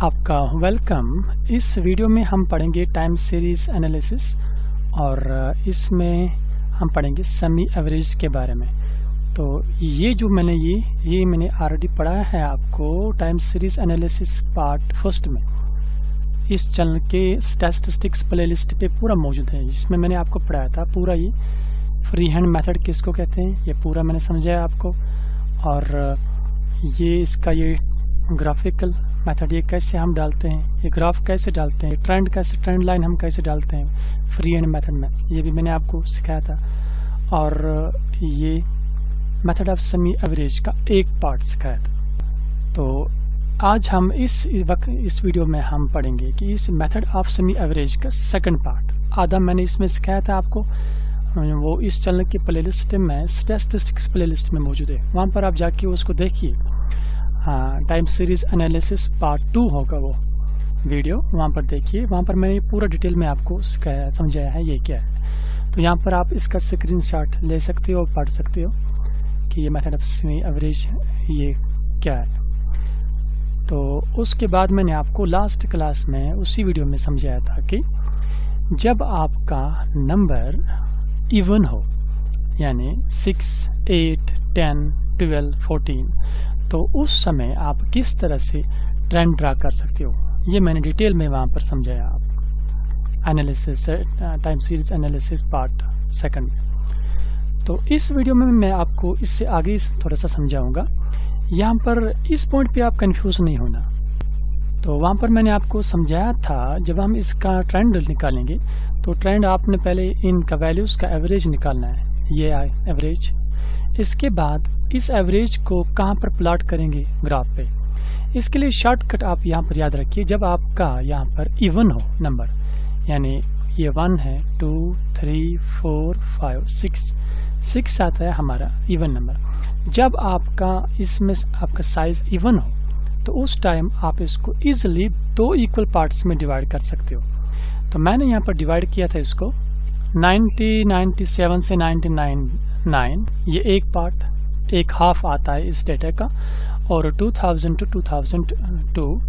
आपका वेलकम। इस वीडियो में हम पढ़ेंगे टाइम सीरीज एनालिसिस और इसमें हम पढ़ेंगे सेमी एवरेज के बारे में। तो ये जो मैंने ऑलरेडी पढ़ा है आपको time series analysis part first में इस चैनल के स्टैटिस्टिक्स प्लेलिस्ट पे पूरा मौजूद है, जिसमें मैंने आपको पढ़ाया था पूरा ये फ्री हैंड मेथड किसको कहते हैं ये पूरा मैंने समझाया आपको। और ये इसका ये ग्राफिकल मेथड ये कैसे हम डालते हैं, ये ग्राफ कैसे डालते हैं, ट्रेंड लाइन हम कैसे डालते हैं फ्री हैंड मेथड में, ये भी मैंने आपको सिखाया था। और ये मेथड ऑफ सेमी एवरेज का एक पार्ट सिखाया था। तो आज हम इस वीडियो में हम पढ़ेंगे कि इस मेथड ऑफ सेमी एवरेज का सेकंड पार्ट आधा मैंने इसमें सिखाया था आपको, वो इस चैनल की प्लेलिस्ट में स्टैटिस्टिक्स प्लेलिस्ट में मौजूद है, वहाँ पर आप जाके उसको देखिए। टाइम सीरीज एनालिसिस पार्ट 2 होगा वो वीडियो, वहाँ पर देखिए, वहाँ पर मैंने पूरा डिटेल में आपको समझाया है ये क्या है। तो यहाँ पर आप इसका स्क्रीनशॉट ले सकते हो और पढ़ सकते हो कि ये मेथड ऑफ सेमी एवरेज ये क्या है। तो उसके बाद मैंने आपको लास्ट क्लास में उसी वीडियो में समझाया था कि जब आपका नंबर इवन हो, यानी 6, 8, 10, 12, 14, तो उस समय आप किस तरह से ट्रेंड ड्रा कर सकते हो, ये मैंने डिटेल में वहाँ पर समझाया आप analysis time series analysis part second में। तो इस वीडियो में मैं आपको इससे आगे थोड़ा सा समझाऊंगा। यहाँ पर इस पॉइंट पे आप कंफ्यूज नहीं होना। तो वहाँ पर मैंने आपको समझाया था जब हम इसका ट्रेंड निकालेंगे तो ट्रेंड आपने पहले इनका वैल्यूज़ का एवरेज निकालना है, ये एवरेज। इसके बाद इस एवरेज को कहाँ पर प्लॉट करेंगे ग्राफ पे, इसके लिए शॉर्टकट आप यहाँ पर याद रखिए। जब आपका यहाँ पर इवन हो नंबर, यानी ये 1 है, 2, 3, 4, 5, 6 आता है हमारा इवन नंबर। जब आपका इसमें आपका साइज इवन हो तो उस टाइम आप इसको इजीली 2 इक्वल पार्ट्स में डिवाइड कर सकते हो। तो मैंने यहाँ पर डिवाइड किया था इसको 90, 97 से 99, ये एक पार्ट, एक हाफ आता है इस डेटा का, और 2000 to 2002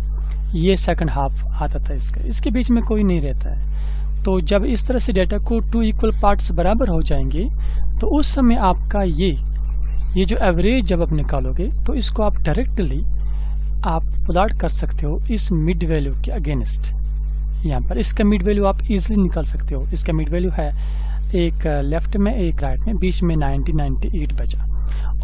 ये सेकंड हाफ आता था इसका, इसके बीच में कोई नहीं रहता है। तो जब इस तरह से डेटा को 2 इक्वल पार्ट्स बराबर हो जाएंगे तो उस समय आपका ये जो एवरेज जब आप निकालोगे तो इसको आप डायरेक्टली आप प्लॉट कर सकते हो इस मिड वैल्यू के अगेंस्ट। यहाँ पर इसका मिड वैल्यू आप इजीली निकाल सकते हो। इसका मिड वैल्यू है एक लेफ्ट में एक राइट में, बीच में 98 बचा,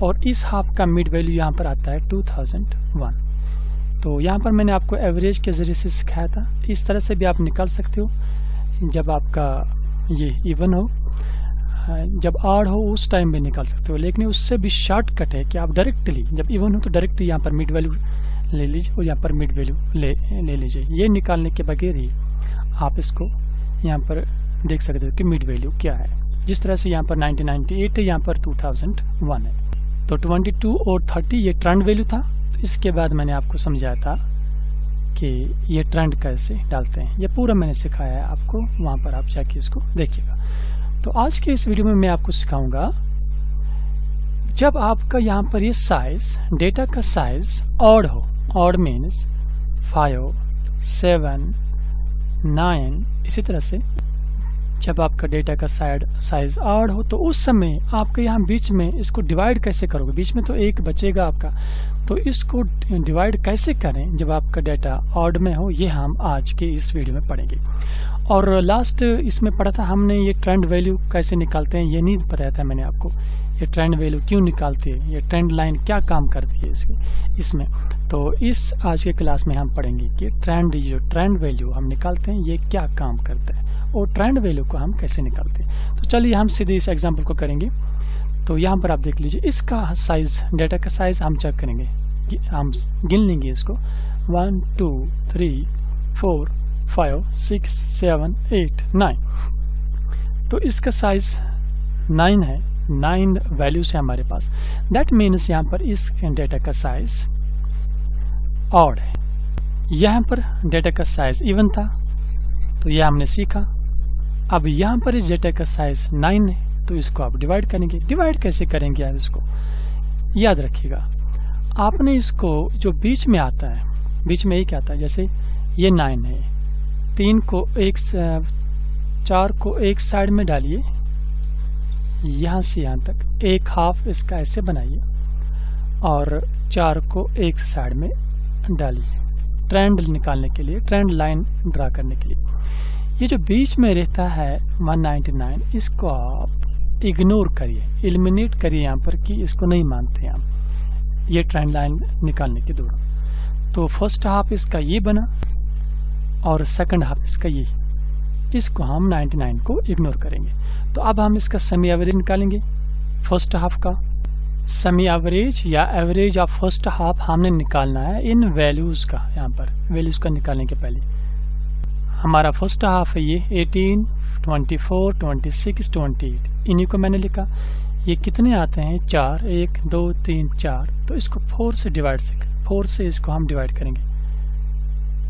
और इस हाफ का मिड वैल्यू यहाँ पर आता है 2001। तो यहाँ पर मैंने आपको एवरेज के जरिए से सिखाया था, इस तरह से भी आप निकाल सकते हो। जब आपका ये इवन हो, जब ऑड हो उस टाइम भी निकाल सकते हो, लेकिन उससे भी शॉर्टकट है कि आप डायरेक्टली जब इवन हो तो डायरेक्टली यहाँ पर मिड वैल्यू ले लीजिए और यहाँ पर मिड वैल्यू ले लीजिए। ये निकालने के बगैर ही आप इसको यहाँ पर देख सकते हो कि मिड वैल्यू क्या है। जिस तरह से यहाँ पर 1998 है, यहाँ पर 2001 है। तो 22 और 30 ये ट्रेंड वैल्यू था। इसके बाद मैंने आपको समझाया था कि ये ट्रेंड कैसे डालते हैं, ये पूरा मैंने सिखाया है आपको, वहाँ पर आप जाके इसको देखिएगा। तो आज के इस वीडियो में मैं आपको सिखाऊंगा जब आपका यहाँ पर ये साइज, डेटा का साइज ऑड हो, ऑड मीन्स 5, 7, 9, इसी तरह से जब आपका डेटा का साइज ऑड हो तो उस समय आपके यहाँ बीच में इसको डिवाइड कैसे करोगे, बीच में तो एक बचेगा आपका, तो इसको डिवाइड कैसे करें जब आपका डेटा ऑड में हो, ये हम आज के इस वीडियो में पढ़ेंगे। और लास्ट इसमें पढ़ा था हमने ये ट्रेंड वैल्यू कैसे निकालते हैं, ये नहीं बताया था मैंने आपको, ये ट्रेंड वैल्यू क्यों निकालते हैं, ये ट्रेंड लाइन क्या काम करती है इसमें। तो इस आज के क्लास में हम पढ़ेंगे कि जो ट्रेंड वैल्यू हम निकालते हैं ये क्या काम करता है और ट्रेंड वैल्यू को हम कैसे निकालते हैं। तो चलिए हम सीधे इस एग्जाम्पल को करेंगे। तो यहाँ पर आप देख लीजिए, इसका साइज, डेटा का साइज हम चेक करेंगे, हम गिन लेंगे इसको 1, 2, 3, 4, 5, 6, 7, 8, 9। तो इसका साइज 9 है, 9 वैल्यूज है हमारे पास। दैट मीन्स यहाँ पर इस डेटा का साइज ऑड है। यहाँ पर डेटा का साइज इवन था, तो यह हमने सीखा। अब यहाँ पर इस डेटा का साइज 9 है, तो इसको आप डिवाइड करेंगे। डिवाइड कैसे करेंगे आप इसको याद रखिएगा। आपने इसको जो बीच में आता है बीच में एक आता है, जैसे ये 9 है, 4 को एक साइड में डालिए, यहाँ से यहाँ तक एक हाफ इसका ऐसे बनाइए और 4 को एक साइड में डालिए, ट्रेंड निकालने के लिए, ट्रेंड लाइन ड्रा करने के लिए। ये जो बीच में रहता है 199, इसको आप इग्नोर करिए, एलिमिनेट करिए यहाँ पर कि इसको नहीं मानते हैं हम ये ट्रेंड लाइन निकालने के दौरान। तो फर्स्ट हाफ इसका ये बना और सेकंड हाफ इसका ये, इसको हम 99 को इग्नोर करेंगे। तो अब हम इसका सेमी एवरेज निकालेंगे फर्स्ट हाफ का। सेमी एवरेज या एवरेज ऑफ फर्स्ट हाफ हमने निकालना है इन वैल्यूज़ का। यहाँ पर वैल्यूज़ का निकालने के पहले हमारा फर्स्ट हाफ है ये 18, 24, 26, 28, इन्हीं को मैंने लिखा। ये कितने आते हैं? 4, 1, 2, 3, 4। तो इसको 4 से इसको हम डिवाइड करेंगे।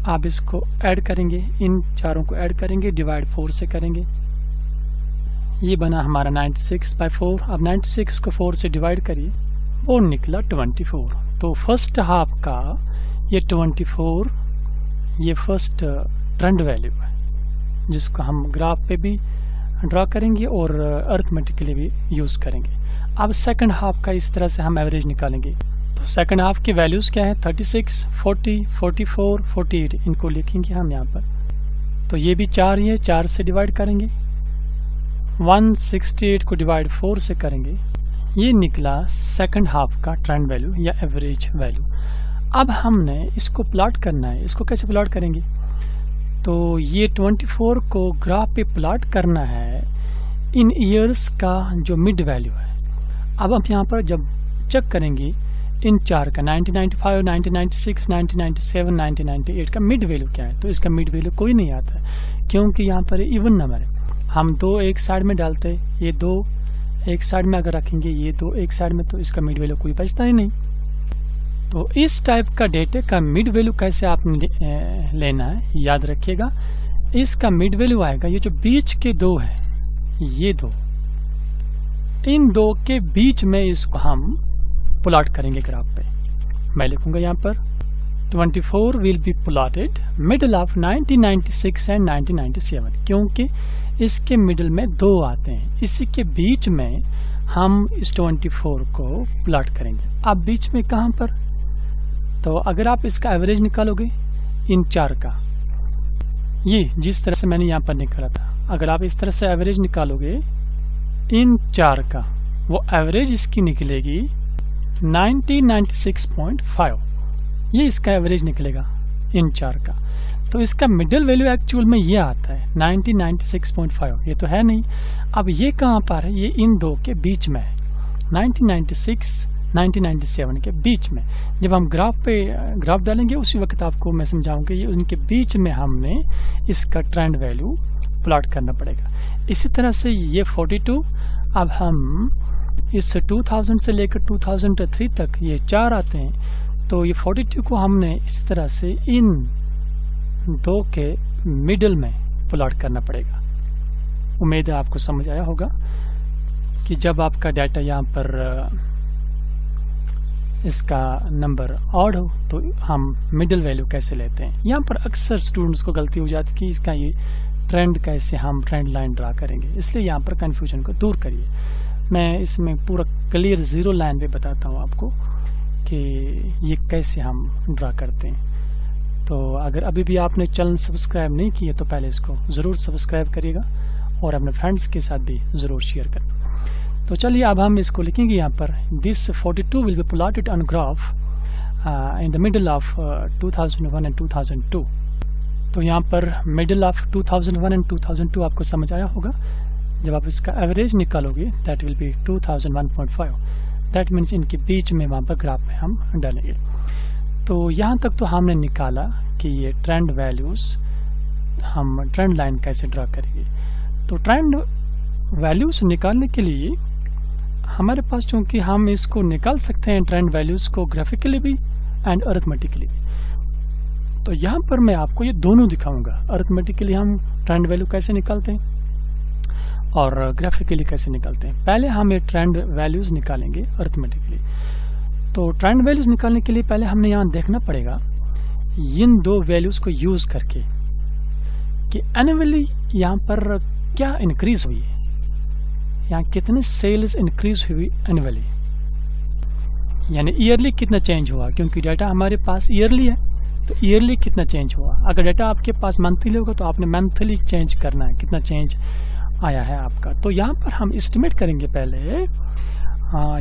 आप इसको ऐड करेंगे, इन चारों को ऐड करेंगे, डिवाइड 4 से करेंगे। ये बना हमारा 96/4। अब 96 को 4 से डिवाइड करिए, वो निकला 24। तो फर्स्ट हाफ का ये 24 ये फर्स्ट ट्रेंड वैल्यू है, जिसको हम ग्राफ पे भी ड्रा करेंगे और अरिथमेटिकली भी यूज़ करेंगे। अब सेकंड हाफ का इस तरह से हम एवरेज निकालेंगे। तो सेकंड हाफ की वैल्यूज़ क्या है? 36, 40, 44, 48, इनको लिखेंगे हम यहाँ पर। तो ये भी 4 ही है, 4 से डिवाइड करेंगे। 168 को डिवाइड 4 से करेंगे, ये निकला सेकंड हाफ का ट्रेंड वैल्यू या एवरेज वैल्यू। अब हमने इसको प्लॉट करना है। इसको कैसे प्लॉट करेंगे? तो ये 24 को ग्राफ पे प्लॉट करना है इन ईयर्स का जो मिड वैल्यू है। अब हम यहाँ पर जब चेक करेंगे इन 4 का 1995, 1996, 1997, 1998 का मिड वैल्यू क्या है, तो इसका मिड वैल्यू कोई नहीं आता है, क्योंकि यहाँ पर इवन नंबर है। हम 2 एक साइड में डालते, ये 2 एक साइड में अगर रखेंगे, ये 2 एक साइड में, तो इसका मिड वैल्यू कोई बचता ही नहीं। तो इस टाइप का डेटा का मिड वैल्यू कैसे आपने लेना है, याद रखिएगा। इसका मिड वैल्यू आएगा ये जो बीच के 2 है, ये 2, इन 2 के बीच में इसको हम प्लॉट करेंगे ग्राफ पे। मैं लिखूंगा यहाँ पर 24 will be plotted middle of 1996 and 1997, क्योंकि इसके मिडल में 2 आते हैं, इसी के बीच में हम इस 24 को प्लॉट करेंगे। अब बीच में कहाँ पर? तो अगर आप इसका एवरेज निकालोगे इन 4 का, ये जिस तरह से मैंने यहाँ पर निकाला था, अगर आप इस तरह से एवरेज निकालोगे इन 4 का, वो एवरेज इसकी निकलेगी 1996.5। ये इसका एवरेज निकलेगा इन 4 का। तो इसका मिडिल वैल्यू एक्चुअल में ये आता है 1996.5, ये तो है नहीं। अब ये कहाँ पर है? ये इन 2 के बीच में है, 1996 1997 के बीच में। जब हम ग्राफ डालेंगे उसी वक्त आपको मैं समझाऊंगा, ये उनके बीच में हमने इसका ट्रेंड वैल्यू प्लॉट करना पड़ेगा। इसी तरह से ये 42, अब हम इस 2000 से लेकर 2003 तक ये 4 आते हैं, तो ये 42 को हमने इसी तरह से इन 2 के मिडल में प्लॉट करना पड़ेगा। उम्मीद है आपको समझ आया होगा कि जब आपका डाटा यहाँ पर इसका नंबर ऑड हो तो हम मिडिल वैल्यू कैसे लेते हैं। यहाँ पर अक्सर स्टूडेंट्स को गलती हो जाती है कि इसका ये ट्रेंड कैसे हम ट्रेंड लाइन ड्रा करेंगे, इसलिए यहाँ पर कन्फ्यूजन को दूर करिए। मैं इसमें पूरा क्लियर 0 लाइन पे बताता हूँ आपको कि ये कैसे हम ड्रा करते हैं। तो अगर अभी भी आपने चैनल सब्सक्राइब नहीं किए तो पहले इसको ज़रूर सब्सक्राइब करिएगा और अपने फ्रेंड्स के साथ भी ज़रूर शेयर करें। तो चलिए अब हम इसको लिखेंगे यहाँ पर, this 42 will be plotted on graph in the middle of 2001 and 2002। तो यहाँ पर मिडल ऑफ 2001 एंड 2002 आपको समझ आया होगा। जब आप इसका एवरेज निकालोगे that will be 2001.5, that means इनके बीच में वहाँ पर ग्राफ में हम डालेंगे। तो यहाँ तक तो हमने निकाला कि ये ट्रेंड वैल्यूज़ हम ट्रेंड लाइन कैसे ड्रा करेंगे। तो ट्रेंड वैल्यूज़ निकालने के लिए हमारे पास, चूँकि हम इसको निकाल सकते हैं ट्रेंड वैल्यूज़ को ग्राफिकली भी एंड अरिथमेटिकली भी, तो यहाँ पर मैं आपको ये दोनों दिखाऊंगा। अरिथमेटिकली हम ट्रेंड वैल्यू कैसे निकालते हैं और ग्राफिकली कैसे निकालते हैं। पहले हम ये ट्रेंड वैल्यूज़ निकालेंगे अरिथमेटिकली। तो ट्रेंड वैल्यूज़ निकालने के लिए पहले हमने यहाँ देखना पड़ेगा इन दो वैल्यूज़ को यूज़ करके कि एनुअली यहाँ पर क्या इंक्रीज हुई है, यहाँ कितने सेल्स इंक्रीज हुई एनुअली, यानी ईयरली कितना चेंज हुआ, क्योंकि डाटा हमारे पास ईयरली है तो ईयरली कितना चेंज हुआ। अगर डाटा आपके पास मंथली होगा तो आपने मंथली चेंज करना है, कितना चेंज आया है आपका। तो यहाँ पर हम एस्टिमेट करेंगे पहले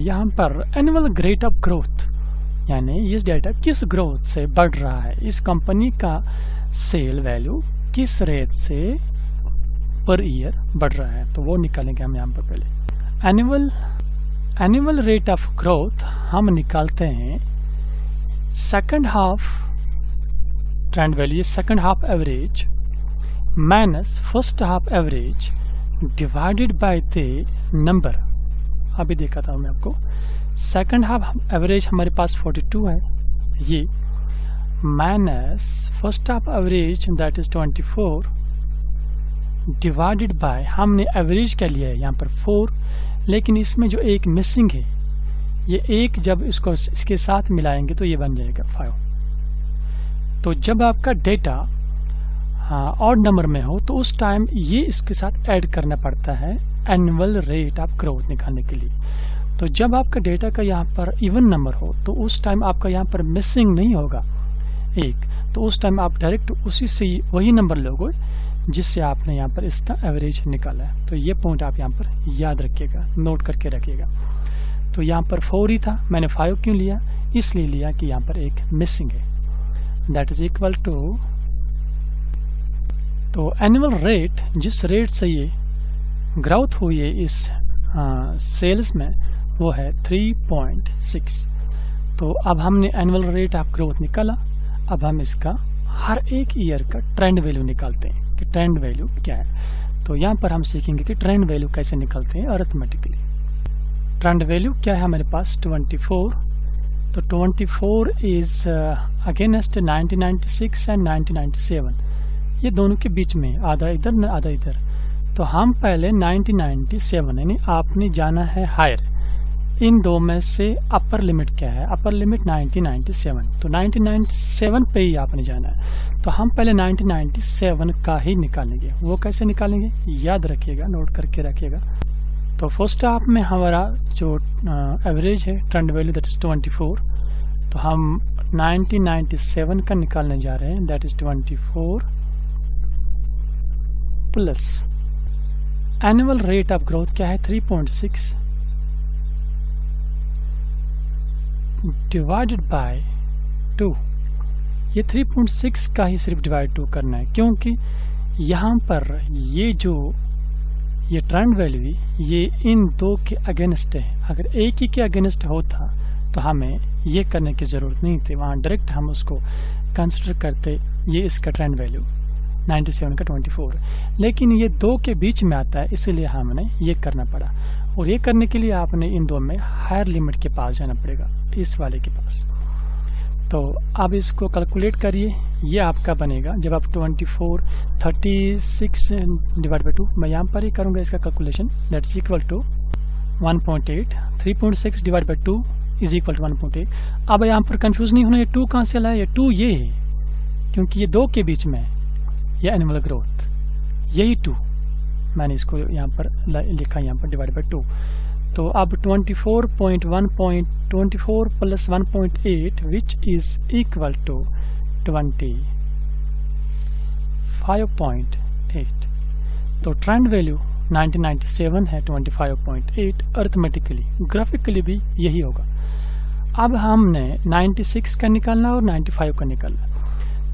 यहाँ पर एनुअल रेट ऑफ ग्रोथ, यानी इस डाटा किस ग्रोथ से बढ़ रहा है, इस कंपनी का सेल वैल्यू किस रेट से पर ईयर बढ़ रहा है, तो वो निकालेंगे हम यहाँ पर पहले। एनुअल रेट ऑफ ग्रोथ हम निकालते हैं second half trend value, second half average minus first half average divided by the number. अभी देखा था मैं आपको, सेकंड हाफ एवरेज हमारे पास 42 है, ये minus first half average that is 24 divided by, हमने एवरेज क्या लिया है यहाँ पर 4, लेकिन इसमें जो एक मिसिंग है, ये एक जब इसको इसके साथ मिलाएंगे तो ये बन जाएगा 5। तो जब आपका डेटा ऑड नंबर में हो तो उस टाइम ये इसके साथ ऐड करना पड़ता है एनुअल रेट ऑफ ग्रोथ निकालने के लिए। तो जब आपका डेटा का यहाँ पर इवन नंबर हो तो उस टाइम आपका यहाँ पर मिसिंग नहीं होगा एक, तो उस टाइम आप डायरेक्ट उसी से वही नंबर लोगे जिससे आपने यहाँ पर इसका एवरेज निकाला है। तो ये पॉइंट आप यहाँ पर याद रखिएगा, नोट करके रखिएगा। तो यहाँ पर 4 ही था, मैंने 5 क्यों लिया, इसलिए लिया कि यहाँ पर एक मिसिंग है, दैट इज इक्वल टू, तो एनुअल रेट जिस रेट से ये ग्रोथ हुई है इस सेल्स में वो है 3.6। तो अब हमने एनुअल रेट ऑफ ग्रोथ निकाला, अब हम इसका हर एक ईयर का ट्रेंड वैल्यू निकालते हैं कि ट्रेंड वैल्यू क्या है। तो यहाँ पर हम सीखेंगे कि ट्रेंड वैल्यू कैसे निकालते हैं अरिथमेटिकली। ट्रेंड वैल्यू क्या है हमारे पास 24, तो 24 इज अगेंस्ट 1996 एंड 1997, ये दोनों के बीच में आधा इधर न आधा इधर। तो हम पहले 1997 यानी आपने जाना है हायर, इन दो में से अपर लिमिट क्या है, अपर लिमिट 1997, तो 1997 पे ही आपने जाना है। तो हम पहले 1997 का ही निकालेंगे, वो कैसे निकालेंगे याद रखिएगा, नोट करके रखिएगा। तो फर्स्ट हाफ में हमारा जो एवरेज है ट्रेंड वैल्यू दैट इज 24, तो हम 1997 का निकालने जा रहे हैं, that is 24 plus annual rate of growth क्या है 3.6 डिवाइडेड बाय 2। ये 3.6 का ही सिर्फ डिवाइड 2 करना है, क्योंकि यहाँ पर ये ट्रेंड वैल्यू ये इन दो के अगेंस्ट है। अगर एक ही के अगेंस्ट होता तो हमें ये करने की ज़रूरत नहीं थी, वहाँ डायरेक्ट हम उसको कंसिडर करते ये इसका ट्रेंड वैल्यू 97 का 24, लेकिन ये दो के बीच में आता है इसलिए हमने ये करना पड़ा। और ये करने के लिए आपने इन दो में हायर लिमिट के पास जाना पड़ेगा, इस वाले के पास। तो अब इसको कैलकुलेट करिए, ये आपका बनेगा जब आप 24 36 डिवाइड बाई 2, मैं यहाँ पर ही करूँगा इसका calculation, that's equal to 1.8, 3.6 divide by 2 is equal to 1.8। अब यहाँ पर कंफ्यूज नहीं होना, ये 2 कहाँ से लाया, ये 2 ये है क्योंकि ये दो के बीच में है, ये एनुअल ग्रोथ यही 2, मैंने इसको यहाँ पर लिखा यहाँ पर डिवाइड बाई 2। तो अब 24 plus 1.8 which is equal to 25.8। तो ट्रेंड वैल्यू 1997 है 25.8, अरिथमेटिकली ग्राफिकली भी यही होगा। अब हमने 96 का निकालना और 95 का निकालना।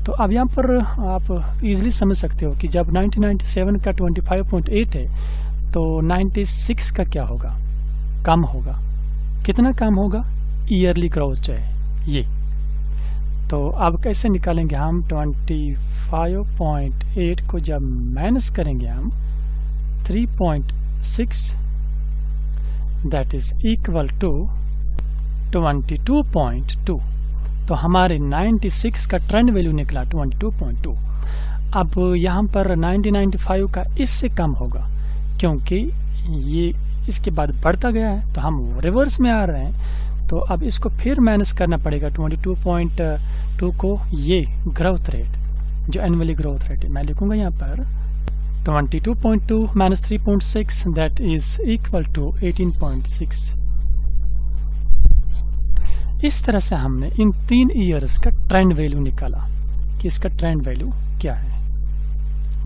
तो अब यहाँ पर आप इजीली समझ सकते हो कि जब 1997 का 25.8 है तो 96 का क्या होगा, कम होगा। कितना कम होगा, ईयरली ग्रोथ जो है ये। तो अब कैसे निकालेंगे हम, 25.8 को जब माइनस करेंगे हम 3.6 दैट इज इक्वल टू 22.2। तो हमारे 96 का ट्रेंड वैल्यू निकला 22.2। अब यहाँ पर 1995 का इससे कम होगा क्योंकि ये इसके बाद बढ़ता गया है, तो हम रिवर्स में आ रहे हैं। तो अब इसको फिर माइनस करना पड़ेगा 22.2 को, ये ग्रोथ रेट जो एनुअली ग्रोथ रेट है मैं लिखूंगा यहाँ पर 22.2 minus 3.6 that is equal to 18.6। इस तरह से हमने इन 3 ईयर्स का ट्रेंड वैल्यू निकाला कि इसका ट्रेंड वैल्यू क्या है।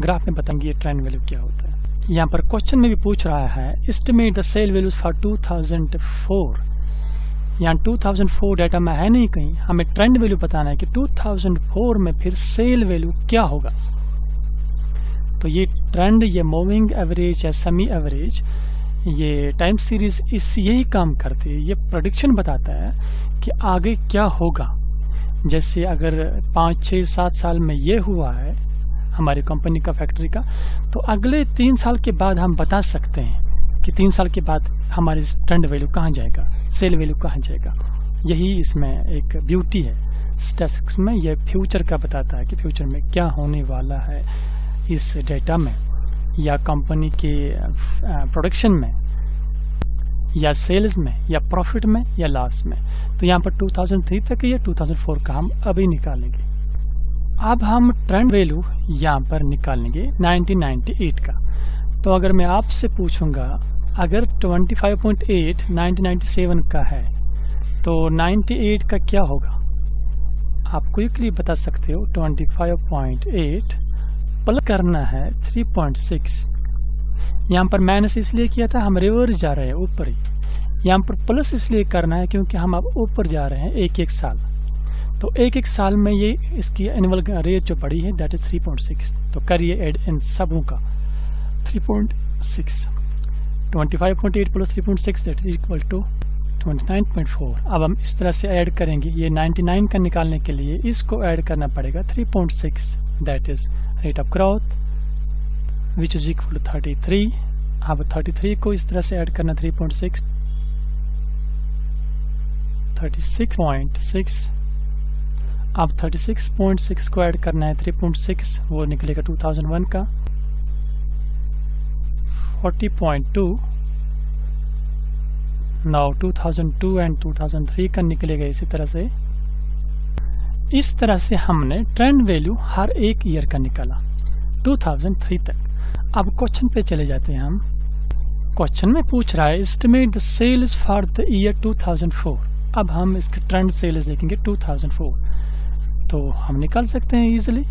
ग्राफ में बताएंगे ये ट्रेंड वैल्यू क्या होता है। यहाँ पर क्वेश्चन में भी पूछ रहा है estimate the sale values for 2004। यहाँ 2004 डाटा में है नहीं कहीं, हमें ट्रेंड वैल्यू बताना है कि 2004 में फिर सेल वैल्यू क्या होगा। तो ये ट्रेंड, ये मूविंग एवरेज या सेमी एवरेज, ये टाइम सीरीज यही काम करती है। ये प्रेडिक्शन बताता है कि आगे क्या होगा। जैसे अगर 5, 6, 7 साल में ये हुआ है हमारी कंपनी का, फैक्ट्री का, तो अगले 3 साल के बाद हम बता सकते हैं कि 3 साल के बाद हमारी ट्रेंड वैल्यू कहाँ जाएगा, सेल वैल्यू कहाँ जाएगा। यही इसमें एक ब्यूटी है स्टैटिस्टिक्स में। यह फ्यूचर का बताता है कि फ्यूचर में क्या होने वाला है इस डेटा में, या कंपनी के प्रोडक्शन में, या सेल्स में, या प्रॉफिट में, या लॉस में। तो यहाँ पर 2003 तक या 2004 का हम अभी निकालेंगे। अब हम ट्रेंड वैल्यू यहाँ पर निकालेंगे 1998 का। तो अगर मैं आपसे पूछूंगा अगर 25.8 1997 का है तो 98 का क्या होगा, आप क्विकली बता सकते हो। 25.8 प्लस करना है 3.6। यहाँ पर माइनस इसलिए किया था, हम रिवर्स जा रहे हैं ऊपर ही। यहाँ पर प्लस इसलिए करना है क्योंकि हम अब ऊपर जा रहे हैं एक साल। तो एक साल में ये इसकी एनुअल रेट जो बढ़ी है दैट इज 3.6। तो करिए ऐड इन सबों का 3.6, 25.8 plus 3.6 that is equal to 29.4। अब हम इस तरह से ऐड करेंगे। ये 99 का निकालने के लिए इसको ऐड करना पड़ेगा 3.6 that is rate of growth which is equal to 33। अब 33 को इस तरह से ऐड करना 3.6, 36.6। अब 36.6 को ऐड करना है 3.6, वो निकलेगा 2001 का। 40.2 नाउ 2002 एंड 2003 का निकलेगा इसी तरह से। इस तरह से हमने ट्रेंड वैल्यू हर एक ईयर का निकाला 2003 तक। अब क्वेश्चन पे चले जाते हैं हम। क्वेश्चन में पूछ रहा है estimate the sales for the year 2004। अब हम इसके ट्रेंड सेल्स देखेंगे 2004, तो हम निकाल सकते हैं इजीली।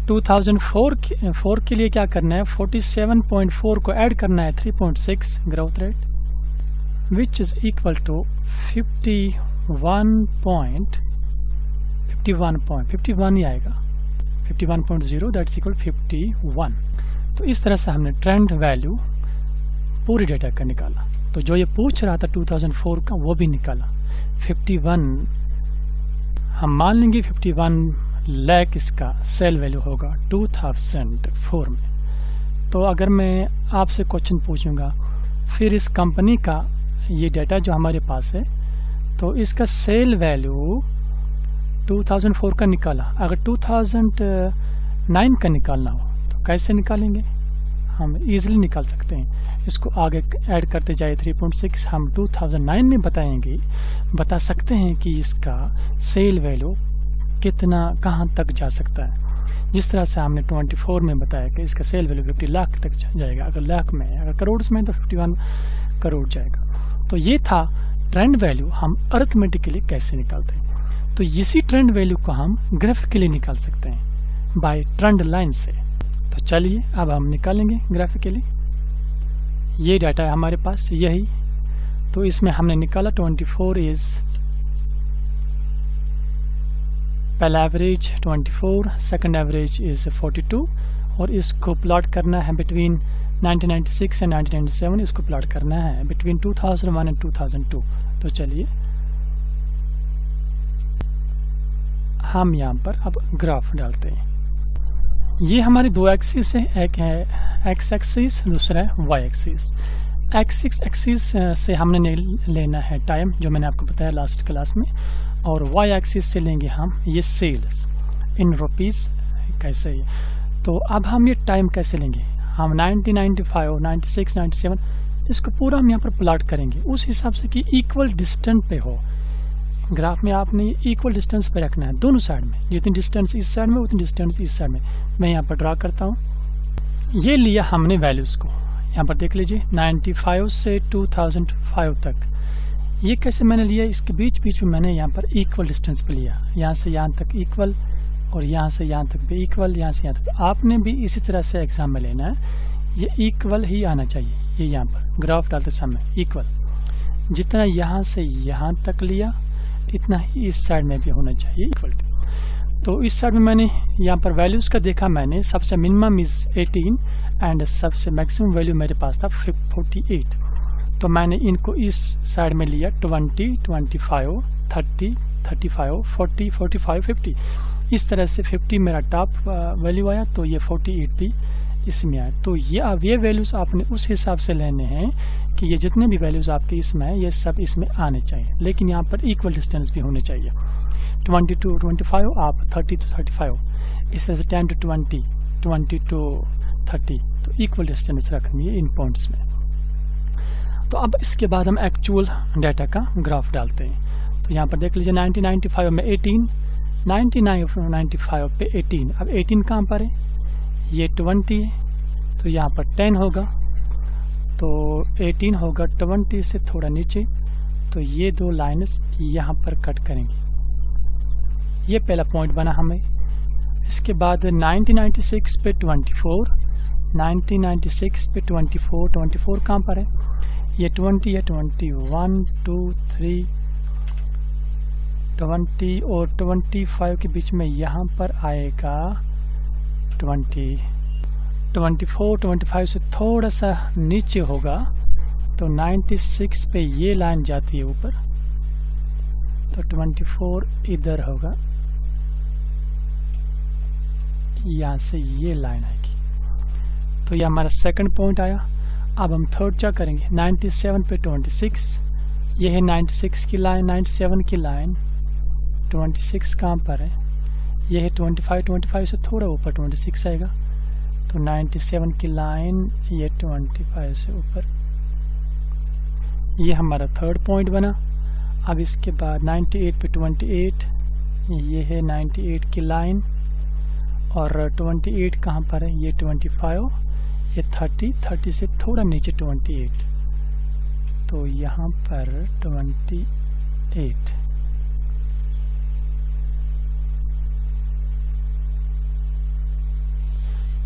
2004 के लिए क्या करना है, 47.4 को ऐड करना है 3.6 growth rate which is equal to 51 ही आएगा, 51.0 दैट्स इक्वल 51। तो इस तरह से हमने ट्रेंड वैल्यू पूरी डेटा का निकाला। तो जो ये पूछ रहा था 2004 का वो भी निकाला 51। हम मान लेंगे 51 लाख इसका सेल वैल्यू होगा 2004 में। तो अगर मैं आपसे क्वेश्चन पूछूंगा फिर इस कंपनी का ये डेटा जो हमारे पास है, तो इसका सेल वैल्यू 2004 का निकाला, अगर 2009 का निकालना हो तो कैसे निकालेंगे, हम इजीली निकाल सकते हैं। इसको आगे ऐड करते जाए 3.6, हम 2009 में बता सकते हैं कि इसका सेल वैल्यू कितना कहाँ तक जा सकता है। जिस तरह से हमने 24 में बताया कि इसका सेल वैल्यू 50 लाख तक जाएगा, अगर लाख में, अगर करोड़ में तो 51 करोड़ जाएगा। तो ये था ट्रेंड वैल्यू हम अरिथमेटिकली कैसे निकालते हैं। तो इसी ट्रेंड वैल्यू को हम ग्राफिकली निकाल सकते हैं बाय ट्रेंड लाइन से। तो चलिए अब हम निकालेंगे ग्राफिकली। ये डाटा है हमारे पास यही, तो इसमें हमने निकाला 24 इज पहला एवरेज 24, सेकंड एवरेज इज 42 और इसको प्लॉट करना है बिटवीन 1996 एंड 1997, इसको प्लॉट करना है बिटवीन 2001 एंड 2002। तो चलिए हम यहाँ पर अब ग्राफ डालते हैं। ये हमारी दो एक्सिस है, एक है एक्स एक्सिस, दूसरा है वाई एक्सिस। एक्स एक्सिस से हमने लेना है टाइम, जो मैंने आपको बताया लास्ट क्लास में, और वाई एक्सिस से लेंगे हम ये सेल्स इन रुपीस कैसे है। तो अब हम ये टाइम कैसे लेंगे, हम 1995, 96, 97 इसको पूरा हम यहाँ पर प्लॉट करेंगे उस हिसाब से कि इक्वल डिस्टेंस पे हो, ग्राफ में आपने इक्वल डिस्टेंस पे रखना है दोनों साइड में, जितनी डिस्टेंस इस साइड में उतनी डिस्टेंस इस साइड में। मैं यहाँ पर ड्रा करता हूँ। ये लिया हमने वैल्यूज़ को, यहाँ पर देख लीजिए 95 से 2005 तक। ये कैसे मैंने लिया, इसके बीच बीच में मैंने यहाँ पर इक्वल डिस्टेंस पे लिया, यहाँ से यहाँ तक इक्वल और यहाँ से यहाँ तक भी इक्वल, यहाँ से यहाँ तक। आपने भी इसी तरह से एग्जाम में लेना है, ये इक्वल ही आना चाहिए। ये यहाँ पर ग्राफ डालते समय इक्वल, जितना यहाँ से यहाँ तक लिया इतना ही इस साइड में भी होना चाहिए इक्वल। तो इस साइड में मैंने यहाँ पर वैल्यूज़ का देखा, मैंने सबसे मिनिमम इज़ 18 एंड सबसे मैक्सिमम वैल्यू मेरे पास था 48। तो मैंने इनको इस साइड में लिया 20, 25, 30, 35, 40, 45, 50। इस तरह से 50 मेरा टॉप वैल्यू आया, तो ये 48 भी इसमें आया। तो ये वैल्यूज़ आपने उस हिसाब से लेने हैं कि ये जितने भी वैल्यूज़ आपके इसमें हैं ये सब इसमें आने चाहिए, लेकिन यहाँ पर इक्वल डिस्टेंस भी होने चाहिए। 20 to 25 आप 30 to 35, इस तरह से 10 to 20, 20 to 30, तो इक्वल डिस्टेंस रखनी है इन पॉइंट्स में। तो अब इसके बाद हम एक्चुअल डाटा का ग्राफ डालते हैं। तो यहाँ पर देख लीजिए 1995 में 18, 1995 पे 18। अब 18 कहाँ पर है, ये 20 है, तो यहाँ पर 10 होगा, तो 18 होगा 20 से थोड़ा नीचे, तो ये दो लाइन्स यहाँ पर कट करेंगे। ये पहला पॉइंट बना हमें। इसके बाद 1996 पे 24, 1996 पे 24 कहाँ पर है, ये 20 है, 21, 2, 3, 20 और 25 के बीच में यहाँ पर आएगा 20, 24, 25 से थोड़ा सा नीचे होगा, तो 96 पे ये लाइन जाती है ऊपर, तो 24 इधर होगा, यहाँ से ये लाइन आएगी। तो ये हमारा सेकंड पॉइंट आया। अब हम थर्ड क्या करेंगे, 97 पे 26, ये है 96 की लाइन, 97 की लाइन, 26 कहाँ पर है, ये है 25 से थोड़ा ऊपर 26 आएगा, तो 97 की लाइन, ये 25 से ऊपर, ये हमारा थर्ड पॉइंट बना। अब इसके बाद 98 पे 28, ये है 98 की लाइन, और 28 कहाँ पर है, ये 25, ये 30 से थोड़ा नीचे 28, तो यहाँ पर 28।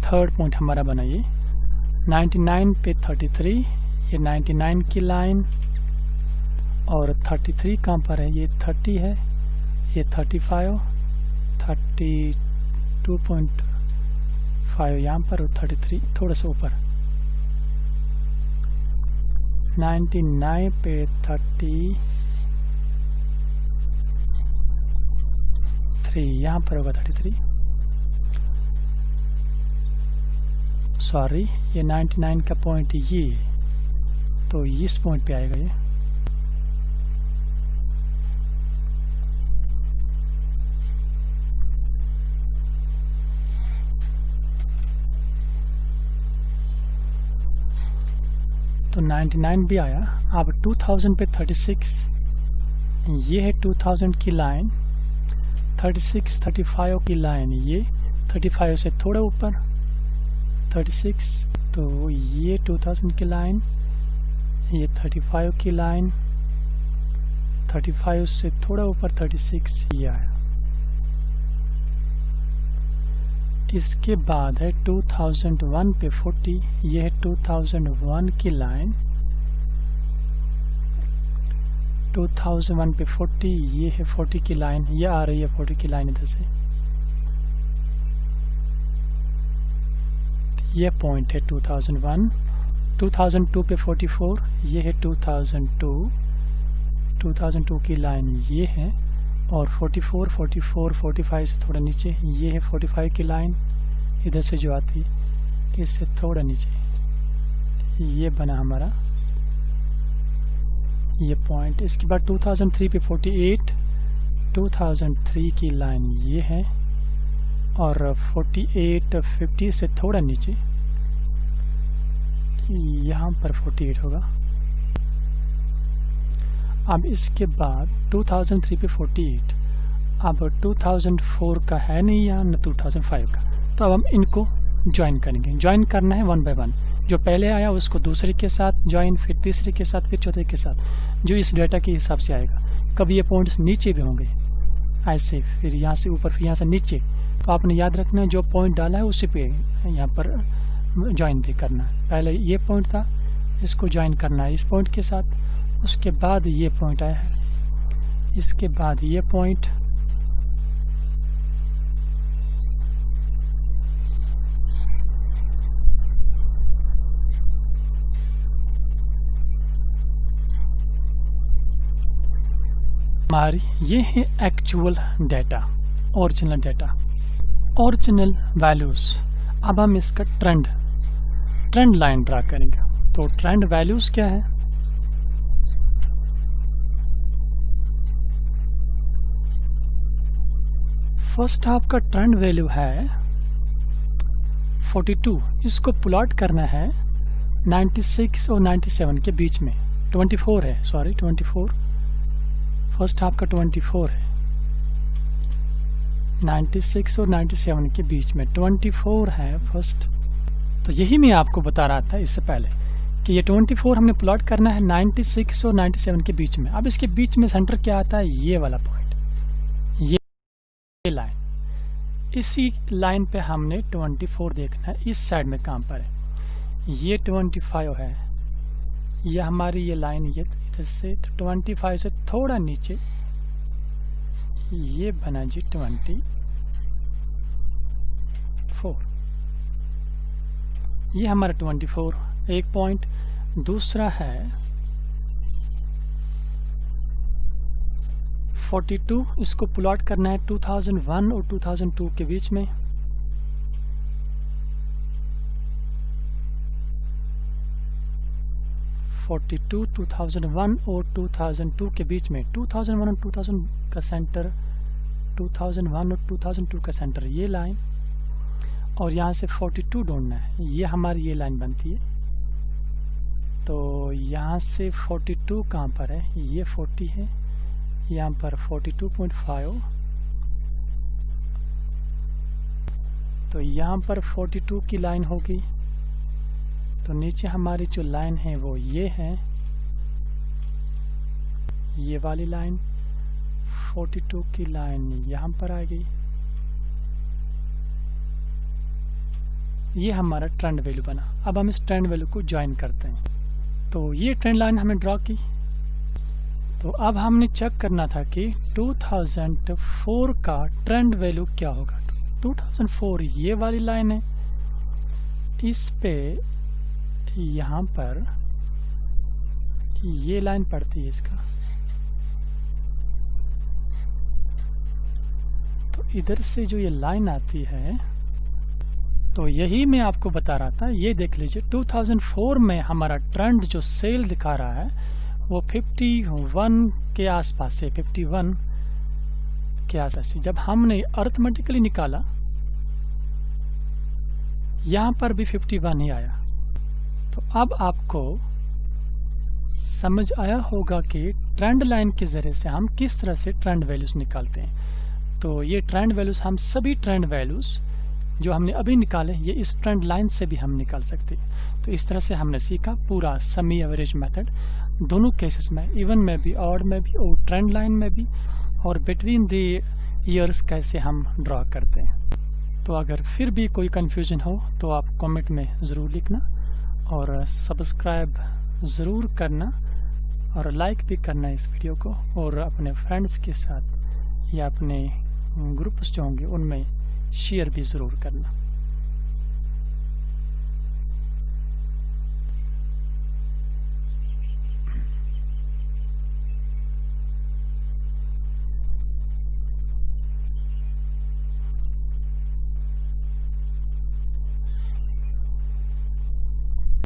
थर्ड पॉइंट हमारा बना ये 99 पे 33, ये 99 की लाइन, और 33 कहाँ पर है, ये 30 है, ये 35, 32.5 यहाँ पर, और 33 थोड़ा सा ऊपर। 99 पे 33 यहाँ पर होगा 33, सॉरी ये 99 का पॉइंट ये, तो इस पॉइंट पे आएगा ये। तो 99 भी आया। अब 2000 पे 36, ये है 2000 की लाइन, 36, 35 की लाइन, ये 35 से थोड़ा ऊपर 36, तो ये 2000 की लाइन, ये 35 की लाइन, 35 से थोड़ा ऊपर 36 ये आया। इसके बाद है 2001 पे 40, ये है 2001 की लाइन, 2001 पे 40, ये है 40 की लाइन, ये आ रही है 40 की लाइन इधर से, ये पॉइंट है 2001। 2002 पे 44, ये है 2002 की लाइन, ये है, और 44, 45 से थोड़ा नीचे, ये है 45 की लाइन इधर से जो आती, इससे थोड़ा नीचे, ये बना हमारा ये पॉइंट। इसके बाद 2003 पे 48, 2003 की लाइन ये है, और 48, 50 से थोड़ा नीचे, यहाँ पर 48 होगा। अब इसके बाद 2003 पे 48, अब 2004 का है नहीं यहाँ, न 2005 का, तो अब हम इनको ज्वाइन करेंगे। ज्वाइन करना है 1 बाय 1, जो पहले आया उसको दूसरे के साथ ज्वाइन, फिर तीसरे के साथ, फिर चौथे के साथ, जो इस डेटा के हिसाब से आएगा। कभी ये पॉइंट्स नीचे भी होंगे ऐसे, फिर यहाँ से ऊपर, फिर यहाँ से नीचे, तो आपने याद रखना है जो पॉइंट डाला है उसी पे यहाँ पर ज्वाइन भी करना है। पहले ये पॉइंट था, इसको ज्वाइन करना है इस पॉइंट के साथ, उसके बाद ये पॉइंट आया है, इसके बाद ये पॉइंट, हमारी ये है actual data, original data, original values. अब हम इसका ट्रेंड लाइन ड्रा करेंगे। तो ट्रेंड वैल्यूज क्या है? फर्स्ट हाफ का ट्रेंड वैल्यू है 42, इसको प्लॉट करना है 96 और 97 के बीच में। 24 है, सॉरी 24, फर्स्ट हाफ का 24 है, 96 और 97 के बीच में 24 है फर्स्ट। तो यही मैं आपको बता रहा था इससे पहले कि ये 24 हमने प्लॉट करना है 96 और 97 के बीच में। अब इसके बीच में सेंटर क्या आता है? ये वाला पॉइंट, ये लाइन। इसी लाइन पे हमने 24 देखना है, इस साइड में कहाँ पर है? ये 25 है, ये हमारी ये लाइन, ये इधर से तो 25 से थोड़ा नीचे ये बना जी 24, ये हमारा 24 एक पॉइंट। दूसरा है 42, इसको प्लॉट करना है 2001 और 2002 के बीच में। 42 2001 और 2002 के बीच में, 2001 और 2000 का सेंटर, 2001 और 2002 का सेंटर ये लाइन, और यहाँ से 42 ढूंढना है, ये हमारी ये लाइन बनती है। तो यहाँ से 42 कहाँ पर है? ये 40 है, यहाँ पर 42.5, तो यहाँ पर 42 की लाइन होगी। तो नीचे हमारी जो लाइन है वो ये है, ये वाली लाइन, 42 की लाइन यहाँ पर आ गई। ये हमारा ट्रेंड वैल्यू बना। अब हम इस ट्रेंड वैल्यू को ज्वाइन करते हैं। तो ये ट्रेंड लाइन हमने ड्रॉ की। तो अब हमने चेक करना था कि 2004 का ट्रेंड वैल्यू क्या होगा। 2004 ये वाली लाइन है, इस पे यहाँ पर ये लाइन पड़ती है इसका, तो इधर से जो ये लाइन आती है, तो यही मैं आपको बता रहा था। ये देख लीजिए 2004 में हमारा ट्रेंड जो सेल दिखा रहा है वो 51 के आसपास है, 51 के आसपास। जब हमने अरिथमेटिकली निकाला यहाँ पर भी 51 ही आया। तो अब आपको समझ आया होगा कि ट्रेंड लाइन के ज़रिए से हम किस तरह से ट्रेंड वैल्यूज़ निकालते हैं। तो ये ट्रेंड वैल्यूज़, हम सभी ट्रेंड वैल्यूज़ जो हमने अभी निकाले, ये इस ट्रेंड लाइन से भी हम निकाल सकते हैं। तो इस तरह से हमने सीखा पूरा सेमी एवरेज मेथड, दोनों केसेस में, इवन में भी, ऑड में भी, और ट्रेंड लाइन में भी, और बिटवीन द ईयर्स कैसे हम ड्रॉ करते हैं। तो अगर फिर भी कोई कन्फ्यूजन हो तो आप कमेंट में ज़रूर लिखना, और सब्सक्राइब ज़रूर करना, और लाइक भी करना इस वीडियो को, और अपने फ्रेंड्स के साथ या अपने ग्रुप्स जो होंगे उनमें शेयर भी ज़रूर करना।